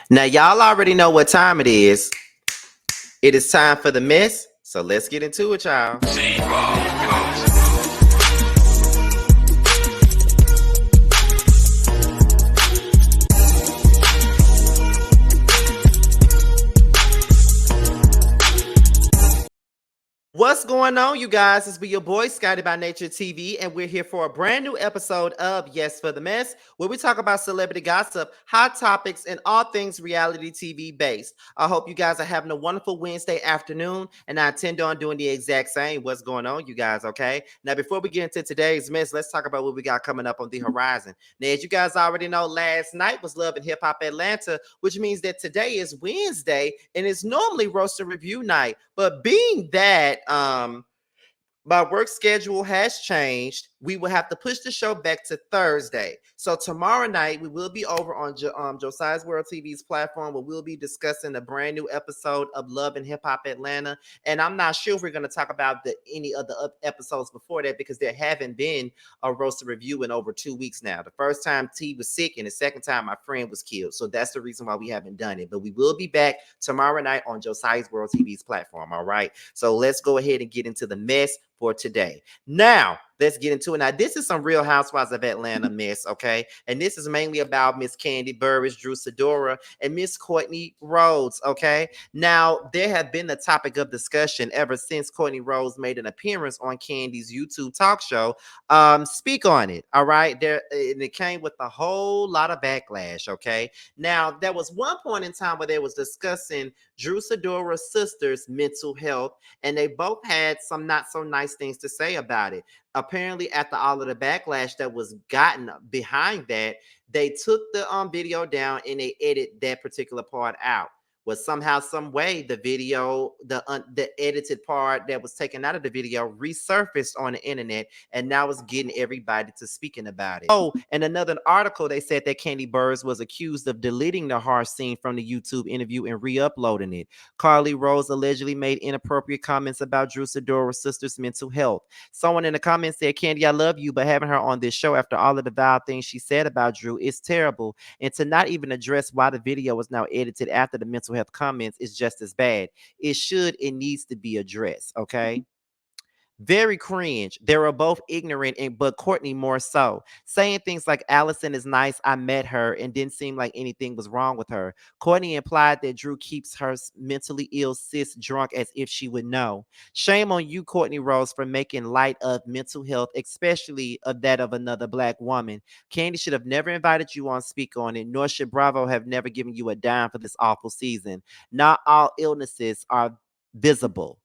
Now, y'all already know what time it is. It is time for the mess. So let's get into it, y'all. What's going on, you guys? It's be your boy, Scotty by Nature TV, and we're here for a brand new episode of Yes for the Mess, where we talk about celebrity gossip, hot topics, and all things reality TV based. I hope you guys are having a wonderful Wednesday afternoon, and I intend on doing the exact same. What's going on, you guys? Okay. Now, before we get into today's mess, let's talk about what we got coming up on the horizon. Now, as you guys already know, last night was Love and Hip Hop Atlanta, which means that today is Wednesday, and it's normally roast and review night. But being that my work schedule has changed, we will have to push the show back to Thursday. So tomorrow night, we will be over on Josiah's World TV's platform, where we'll be discussing a brand new episode of Love and Hip Hop Atlanta. And I'm not sure if we're going to talk about any of the episodes before that, because there haven't been a roaster review in over 2 weeks now. The first time T was sick, and the second time my friend was killed. So that's the reason why we haven't done it. But we will be back tomorrow night on Josiah's World TV's platform. All right. So let's go ahead and get into the mess for today. Now, let's get into it. Now, this is some Real Housewives of Atlanta mess, okay? And this is mainly about Miss Kandi Burris, Drew Sidora, and Miss Courtney Rhodes, okay? Now, there have been a topic of discussion ever since Courtney Rhodes made an appearance on Kandi's YouTube talk show. Speak on it, all right? And it came with a whole lot of backlash, okay? Now, there was one point in time where they was discussing Drew Sidora's sister's mental health, and they both had some not so nice things to say about it. Apparently, after all of the backlash that was gotten behind that, they took the video down and they edited that particular part out. Well, somehow, some way, the video, the edited part that was taken out of the video resurfaced on the internet, and now it's getting everybody to speaking about it. Oh, and another article, they said that Kandi Burris was accused of deleting the harsh scene from the YouTube interview and re-uploading it. Carly Rose allegedly made inappropriate comments about Drew Sidora's sister's mental health. Someone in the comments said, "Kandi, I love you, but having her on this show after all of the vile things she said about Drew is terrible. And to not even address why the video was now edited after the mental health comments is just as bad. It needs to be addressed." Okay. Very cringe. They were both ignorant, but Courtney more so. Saying things like Allison is nice, I met her, and didn't seem like anything was wrong with her. Courtney implied that Drew keeps her mentally ill sis drunk as if she would know. Shame on you, Courtney Rose, for making light of mental health, especially of that of another Black woman. Kandi should have never invited you on Speak On It, nor should Bravo have never given you a dime for this awful season. Not all illnesses are visible.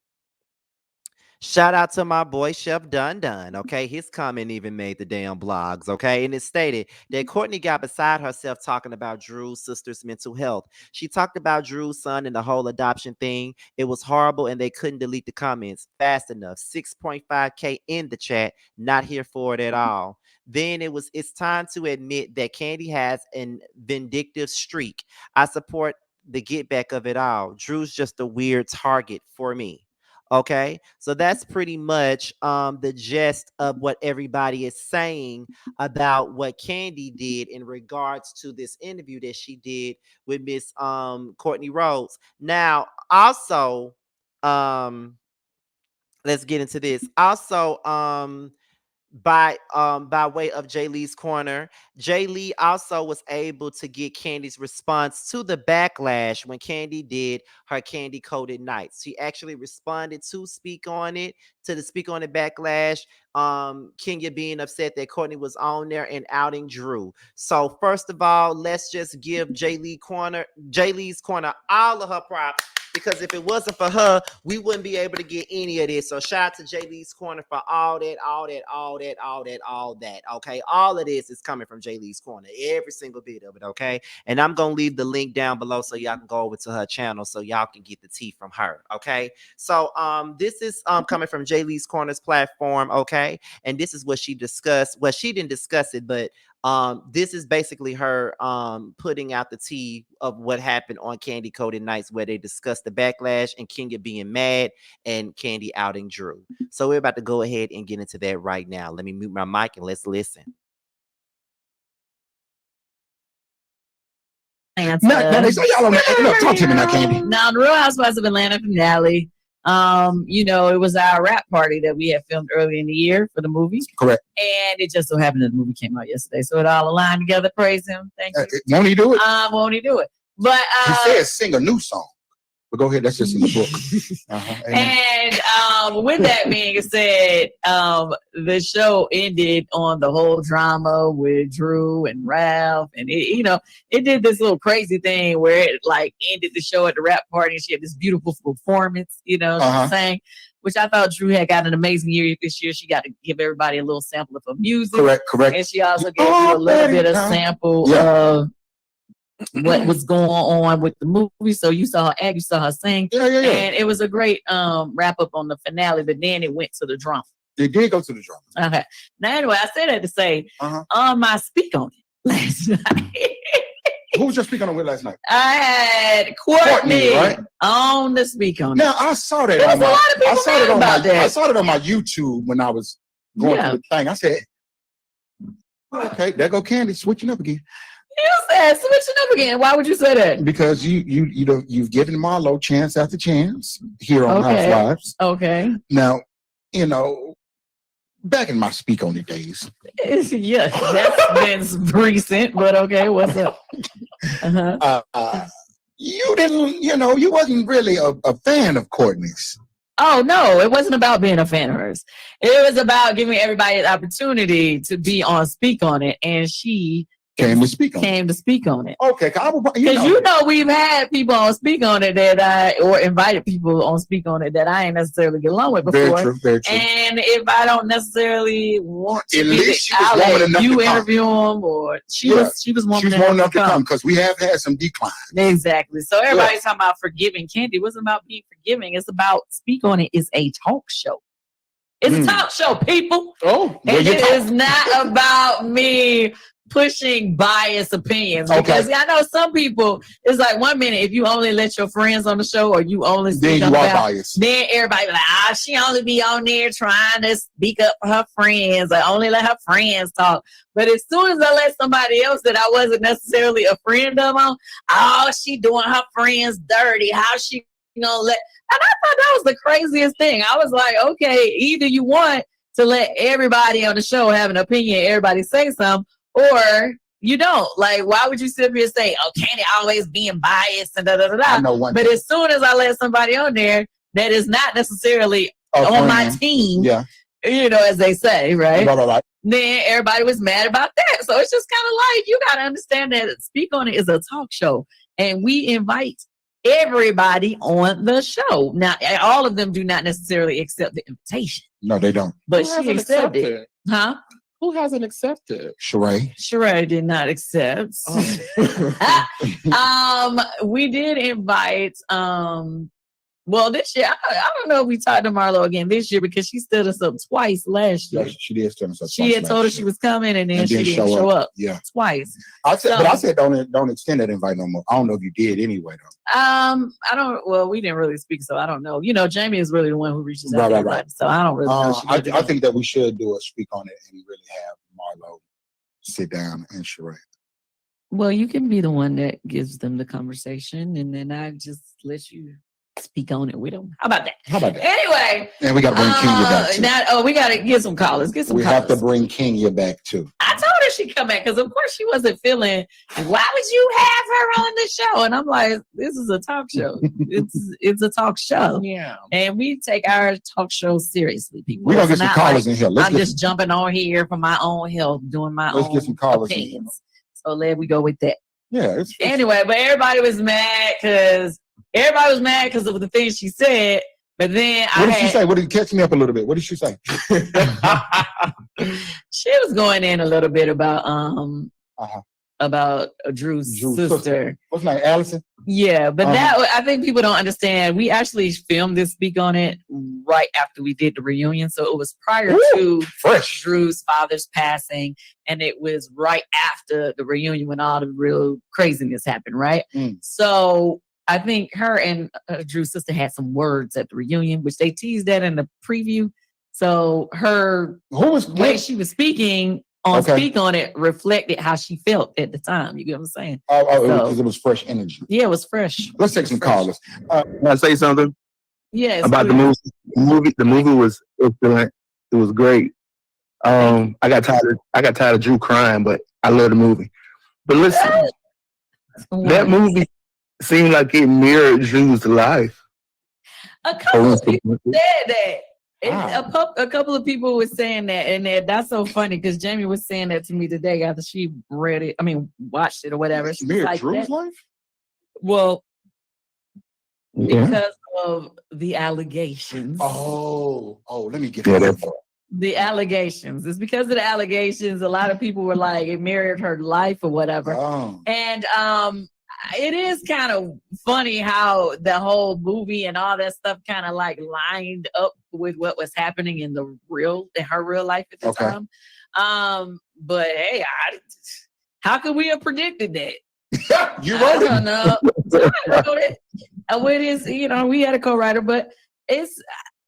Shout out to my boy Chef Dun Dun. Okay, his comment even made the damn blogs. Okay, and it stated that Courtney got beside herself talking about Drew's sister's mental health. She talked about Drew's son and the whole adoption thing. It was horrible, and they couldn't delete the comments fast enough. 6.5K in the chat. Not here for it at all. Then it's time to admit that Kandi has an vindictive streak. I support the get back of it all. Drew's just a weird target for me. Okay, so that's pretty much the gist of what everybody is saying about what Kandi did in regards to this interview that she did with Miss Courtney Rhodes. Now, also, um, let's get into this. Also, by way of JayLee's corner, JayLee also was able to get Kandi's response to the backlash when Kandi did her Candy Coated Nights. She actually responded to the Speak On It backlash. Kenya being upset that Courtney was on there and outing Drew. So first of all, let's just give JayLee's corner all of her props, because if it wasn't for her, we wouldn't be able to get any of this. So shout out to JayLee's corner for all that. Okay, all of this is coming from JayLee's corner, every single bit of it. Okay, and I'm gonna leave the link down below so y'all can go over to her channel so y'all can get the tea from her. Okay, so this is coming from JayLee's corner's platform. Okay, and this is what she discussed. Well, she didn't discuss it, but this is basically her putting out the tea of what happened on Candy Coated Nights, where they discussed the backlash and Kenya being mad and Kandi outing Drew. So we're about to go ahead and get into that right now. Let me mute my mic and let's listen. Now they say y'all on the talk to me now, Kandi. Now the Real Housewives of Atlanta finale. It was our rap party that we had filmed early in the year for the movie. Correct. And it just so happened that the movie came out yesterday. So it all aligned together. Praise him. Thank you. Won't he do it? Won't he do it? But he says sing a new song. But go ahead, that's just in the book. And with that being said, the show ended on the whole drama with Drew and Ralph, and it did this little crazy thing where it like ended the show at the rap party, and she had this beautiful performance, she sang, which I thought Drew had got an amazing year this year. She got to give everybody a little sample of her music, correct, and she also gave you a little bit of sample of what was going on with the movie. So you saw her act, you saw her sing. Yeah. And it was a great wrap up on the finale, but then it went to the drama. It did go to the drama. Okay. Now anyway, I said that to say on my speak on it last night. Who was your speak on it with last night? I had Courtney right? on the speak on it. Now I saw that. I saw it on my YouTube when I was going through the thing. I said, okay, there go Kandi switching up again. You said switching up again. Why would you say that? Because you've given Marlo chance after chance here on Housewives. Okay. Now, back in my speak on it days. Yes, that's been recent, but okay, what's up? You didn't, you wasn't really a fan of Courtney's. Oh, no, it wasn't about being a fan of hers. It was about giving everybody an opportunity to be on Speak On It, and she came to speak on it. Okay, because we've had people on Speak On It or invited people on Speak On It that I ain't necessarily get along with before. Very true. And if I don't necessarily want to at least she was warm enough you to interview them, or she was warm enough to come because we have had some decline. Exactly. So everybody's talking about forgiving Kandi. It wasn't about being forgiving. It's about Speak On It is a talk show. It's a talk show, people. Oh, and it is not about me pushing biased opinions, because I know some people, it's like 1 minute if you only let your friends on the show, or you only speak then you are biased. Then everybody be like, she only be on there trying to speak up for her friends, or only let her friends talk. But as soon as I let somebody else that I wasn't necessarily a friend of on, she doing her friends dirty. How she let? And I thought that was the craziest thing. I was like, okay, either you want to let everybody on the show have an opinion, everybody say something, or you don't. Like, why would you sit here and say, Kandi always being biased and da-da-da-da? I know one but thing. As soon as I let somebody on there that is not necessarily on my team, as they say, right? Then everybody was mad about that. So it's just kind of like, you got to understand that Speak On It is a talk show, and we invite everybody on the show. Now, all of them do not necessarily accept the invitation. No, they don't. But she accepted. Huh? Who hasn't accepted? Sheree did not accept. We did invite this year, I don't know if we talked to Marlo again this year, because she stood us up twice last year. Yeah, she did stand us up. She had told us she was coming, and then she didn't show up. Yeah, twice. I said don't extend that invite no more. I don't know if you did anyway though. I don't. Well, we didn't really speak, so I don't know. Jamie is really the one who reaches out to everybody, so I don't really know. I think that we should do a Speak On It and really have Marlo sit down and Sheree. Well, you can be the one that gives them the conversation, and then I just let you speak on it with them. How about that? Anyway. And we got to bring Kenya back too. We got to get some callers. We have to bring Kenya back too. I told her she'd come back, because of course she wasn't feeling, why would you have her on the show? And I'm like, this is a talk show. It's a talk show. Yeah. And we take our talk show seriously, people. We're going to get some callers in here. I'm just jumping on here for my own health, doing my own opinions. Let's get some callers in here. So let we go with that. Yeah. Anyway, but everybody was mad because of the things she said. But then what did she say? What did catch me up a little bit? What did she say? She was going in a little bit about Drew's sister. What's her name? Allison? Yeah, but I think people don't understand. We actually filmed this Speak On It right after we did the reunion. So it was prior to Drew's father's passing, and it was right after the reunion when all the real craziness happened, right? So I think her and Drew's sister had some words at the reunion, which they teased that in the preview. So her way she was speaking speak on it reflected how she felt at the time. You get what I'm saying? Because it was fresh energy. Yeah, it was fresh. Let's take some callers. Can I say something? Yes. About the movie. The movie was excellent. It was great. I got tired of Drew crying, but I love the movie. But listen, that movie seemed like it mirrored Drew's life. A couple of people said that. A couple of people were saying that, and that's so funny because Jamie was saying that to me today after she read it. I mean, watched it or whatever. She mirrored like Drew's life? Well, because of the allegations. Oh, let me get that. The allegations. It's because of the allegations. A lot of people were like, it mirrored her life or whatever. And it is kind of funny how the whole movie and all that stuff kind of like lined up with what was happening in her real life at the time. But hey, how could we have predicted that? You wrote it. I don't know. I wrote it. It is, we had a co-writer, but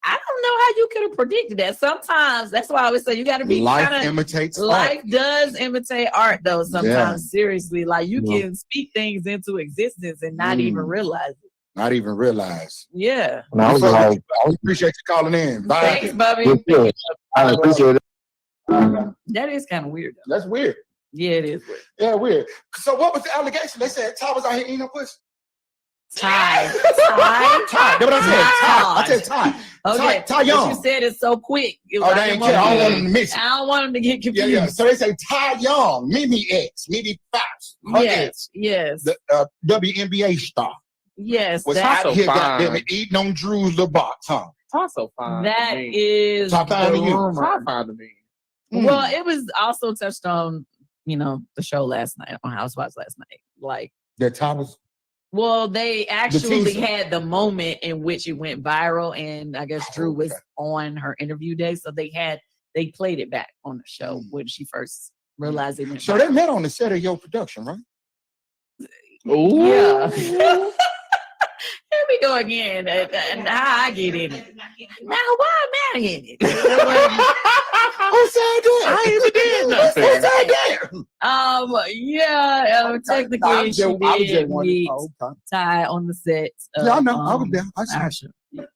I don't know how you could have predicted that. Sometimes that's why I always say you got to be life imitates life art. Does imitate art though. Sometimes seriously, like you can speak things into existence and not even realize it. Not even realize. Yeah. I appreciate you calling in. Bye. Thanks, Bobby. I appreciate it. That is kind of weird though. That's weird. Yeah, it is weird. Yeah, weird. So what was the allegation? They said Ty was out here eating her pussy. Ty. That's what I said. Ty. Okay. Ty Young. You said it so quick. They ain't care. I don't want him to miss it. I don't want him to get confused. Yeah. So they say Ty Young, Mimi Faust. Yes. The WNBA star. Yes. Was out here goddamn eating on Drew's little box, huh? That's so fine. That is top five to you. Top five to me. Well, it was also touched on, the show last night on Housewives last night. Like that Ty was. Well, they actually had the moment in which it went viral, and I guess Drew was on her interview day, so they played it back on the show when she first realized it went viral. They met on the set of your production, right? Oh yeah. Here we go again, and how I get in it. Now, why am I in it? Who said that? I ain't even did nothing. Who said that? Technically, she did meet Ty on the set. I know. I was there. I saw it.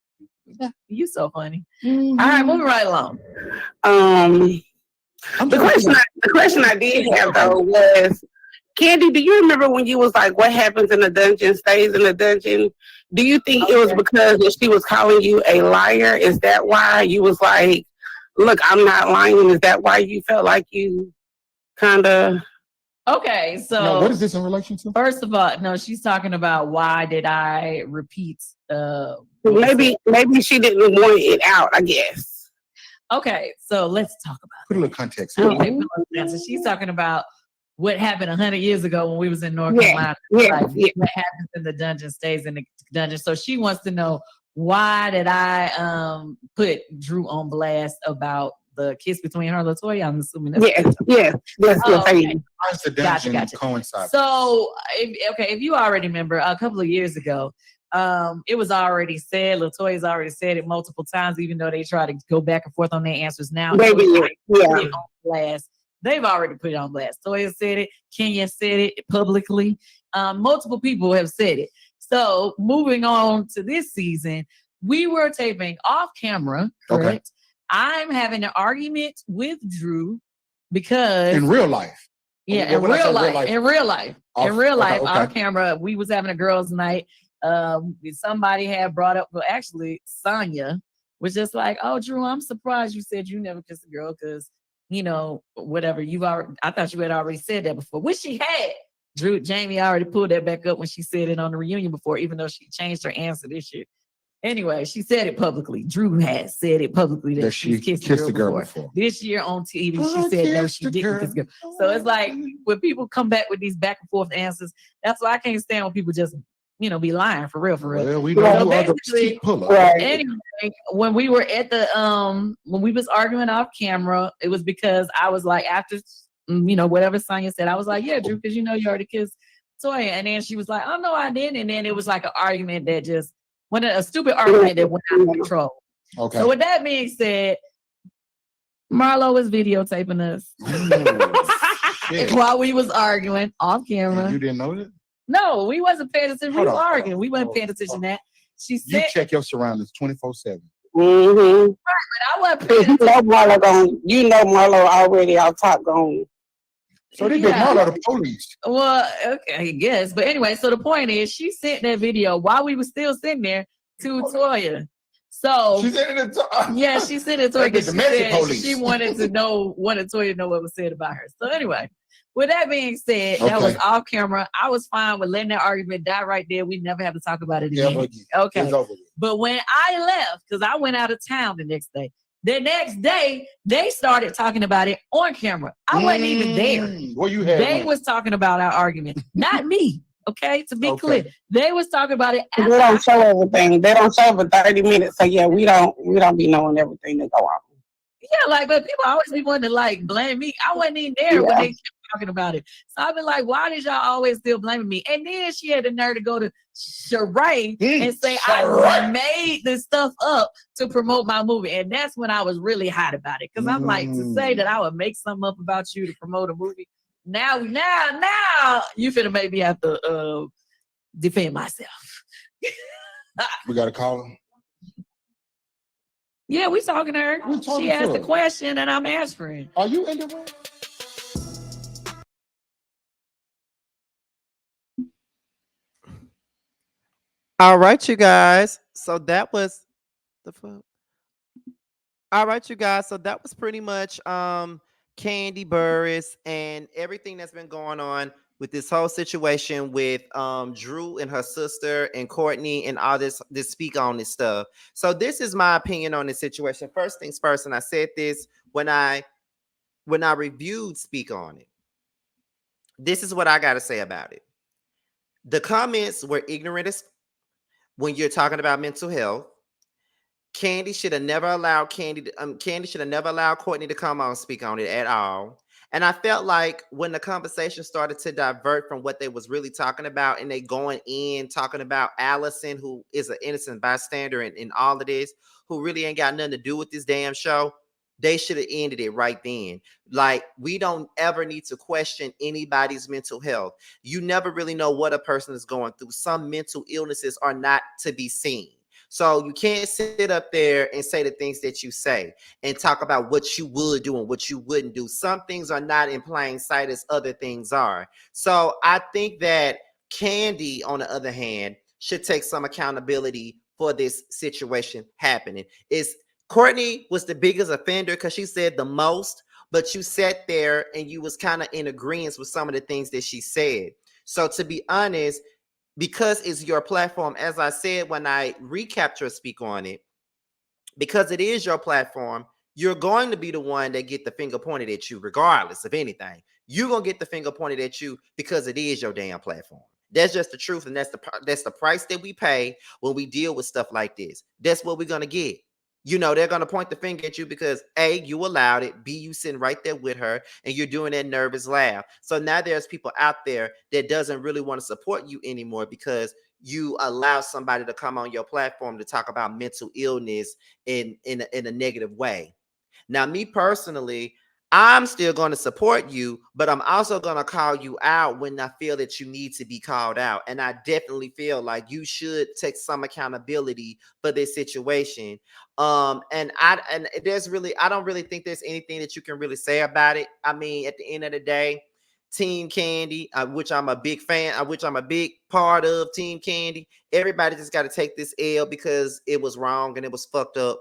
Yeah, you so funny. All right, moving right along. The question I did have though was, Kandi, do you remember when you was like, what happens in the dungeon stays in the dungeon? Do you think it was because she was calling you a liar? Is that why you was like, look, I'm not lying? Is that why you felt like you kind of... Okay, so... No, what is this in relation to? First of all, no, she's talking about why did I repeat... maybe she didn't want it out, I guess. Okay, so let's talk about Put a little context. Okay, so she's talking about what happened 100 years ago when we was in North Carolina. What happens in the dungeon stays in the dungeon. So she wants to know, why did I put Drew on blast about the kiss between her and LaToya? I'm assuming that's that's okay. The dungeon coincides. So, if you already remember, a couple of years ago, it was already said, LaToya's already said it multiple times, even though they try to go back and forth on their answers now. On blast. They've already put it on blast. Toya said it. Kenya said it publicly. Multiple people have said it. So moving on to this season, we were taping off camera, correct? Okay. I'm having an argument with Drew because... In real life? Yeah, in real life. Off camera, we was having a girls' night. Somebody had brought up, well, actually, Sonya was just like, oh, Drew, I'm surprised you said you never kissed a girl because... whatever I thought you had already said that before, which she had. Jamie already pulled that back up when she said it on the reunion before, even though she changed her answer this year. Anyway, she said it publicly. Drew had said it publicly that she kissed a girl before. This year on TV, she said no, she didn't kiss a girl. So it's like when people come back with these back and forth answers, that's why I can't stand when people just be lying for real. Well, we know basically, anyway, when we were at the when we was arguing off camera, it was because I was like, after whatever Sonya said, I was like, yeah, Drew, because you already kissed Toya, and then she was like, oh no, I didn't, and then it was like an argument that just a stupid argument that went out of control. Okay. So with that being said, Marlo was videotaping us while we was arguing off camera. And you didn't know that? No, we wasn't paying attention. We were arguing. We weren't paying attention to that. She said, you check your surroundings 24/7. Mm-hmm. Right, but I wasn't paying attention. You know Marlo already out top gone. So they get Marlo the police. Well, okay, I guess. But anyway, so the point is, she sent that video while we were still sitting there to Toya. So she sent it to yeah, she sent it to Toya. She wanted Toya to know what was said about her. So anyway, with that being said, that was off camera. I was fine with letting that argument die right there. We never have to talk about it again. Okay. But when I left, because I went out of town the next day. The next day, they started talking about it on camera. I wasn't even there. Well, you had they was talking about our argument, not me. Okay, to be clear, they was talking about it. They don't show everything. They don't show for 30 minutes. So yeah, we don't be knowing everything that go on. Yeah, but people always be wanting to blame me. I wasn't even there when they kept talking about it. So I've been like, why did y'all always still blaming me? And then she had the nerve to go to Sheree and say I made this stuff up to promote my movie. And that's when I was really hot about it. Because I'm like, to say that I would make something up about you to promote a movie. Now you finna make me have to defend myself. We got to call him. Yeah, we talking to her. She asked a question and I'm answering. Are you in the room? All right, you guys. So that was the fuck. All right, you guys. So that was pretty much Kandi Burruss and everything that's been going on with this whole situation with Drew and her sister and Courtney and all this speak on this stuff. So this is my opinion on this situation. First things first, and I said this when I reviewed Speak On It. This is what I got to say about it. The comments were ignorant as when you're talking about mental health. Kandi should have never allowed Kandi should have never allowed Courtney to come on and speak on it at all. And I felt like when the conversation started to divert from what they was really talking about, and they going in talking about Allison, who is an innocent bystander in all of this, who really ain't got nothing to do with this damn show, they should have ended it right then. Like, we don't ever need to question anybody's mental health. You never really know what a person is going through. Some mental illnesses are not to be seen. So you can't sit up there and say the things that you say and talk about what you would do and what you wouldn't do. Some things are not in plain sight as other things are. So I think that Kandi, on the other hand, should take some accountability for this situation happening. Courtney was the biggest offender because she said the most, but you sat there and you was kind of in agreement with some of the things that she said. So to be honest, because it's your platform, as I said when I recapped your Speak On It, because it is your platform, you're going to be the one that get the finger pointed at you regardless of anything. You're going to get the finger pointed at you because it is your damn platform. That's just the truth, and that's the price that we pay when we deal with stuff like this. That's what we're going to get. You know, they're going to point the finger at you because A, you allowed it, B, you sitting right there with her, and you're doing that nervous laugh. So now there's people out there that doesn't really want to support you anymore because you allow somebody to come on your platform to talk about mental illness in a negative way. Now, me personally, I'm still going to support you, but I'm also going to call you out when I feel that you need to be called out. And I definitely feel like you should take some accountability for this situation. I don't really think there's anything that you can really say about it. I mean, at the end of the day, Team Kandi, which I'm a big fan, which I'm a big part of, Team Kandi, everybody just got to take this L because it was wrong and it was fucked up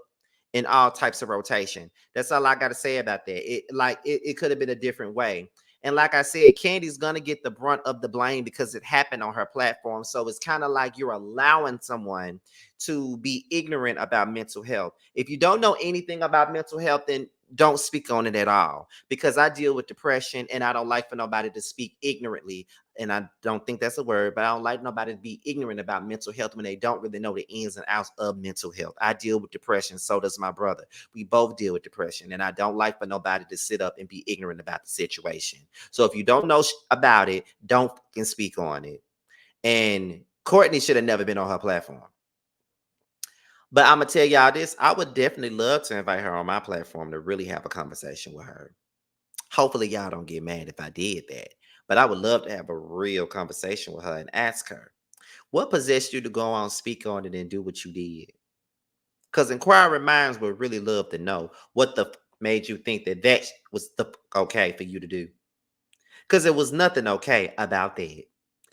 in all types of rotation. That's all I got to say about that. It could have been a different way. And like I said, Kandi's going to get the brunt of the blame because it happened on her platform. So it's kind of like you're allowing someone to be ignorant about mental health. If you don't know anything about mental health, then don't speak on it at all, because I deal with depression and I don't like for nobody to speak ignorantly. And I don't think that's a word, but I don't like nobody to be ignorant about mental health when they don't really know the ins and outs of mental health. I deal with depression. So does my brother. We both deal with depression, and I don't like for nobody to sit up and be ignorant about the situation. So if you don't know about it, don't fucking speak on it. And Courtney should have never been on her platform. But I'm gonna tell y'all this: I would definitely love to invite her on my platform to really have a conversation with her. Hopefully, y'all don't get mad if I did that. But I would love to have a real conversation with her and ask her, what possessed you to go on, speak on it, and do what you did? Because inquiring minds would really love to know what made you think that was okay for you to do. Because it was nothing okay about that.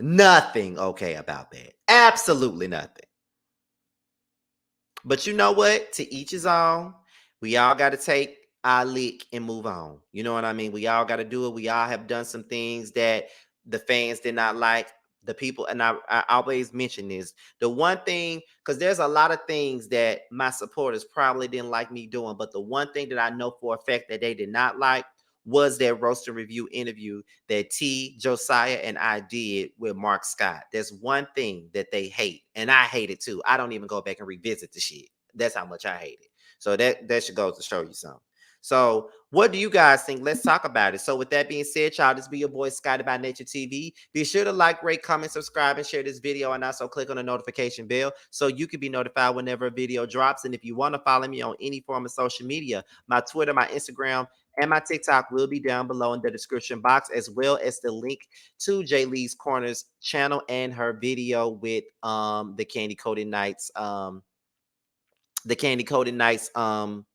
Nothing okay about that. Absolutely nothing. But you know what? To each his own. We all got to take our lick and move on. You know what I mean? We all got to do it. We all have done some things that the fans did not like. The people, and I always mention this. The one thing, because there's a lot of things that my supporters probably didn't like me doing, but the one thing that I know for a fact that they did not like was that roast and review interview that T, Josiah, and I did with Mark Scott. There's one thing that they hate, and I hate it too. I don't even go back and revisit the shit. That's how much I hate it. So that should go to show you something. So what do you guys think? Let's talk about it. So with that being said, y'all, this be your boy Scotty by Nature TV. Be sure to like, rate, comment, subscribe, and share this video. And also click on the notification bell so you can be notified whenever a video drops. And if you want to follow me on any form of social media, my Twitter, my Instagram, and my TikTok will be down below in the description box, as well as the link to JayLee's Corners channel and her video with the Candy Coated Nights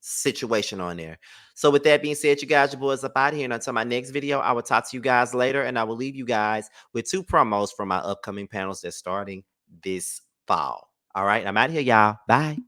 situation on there. So with that being said, you guys, your boys up out here. And until my next video, I will talk to you guys later. And I will leave you guys with 2 promos from my upcoming panels that's starting this fall. All right, I'm out here, y'all. Bye.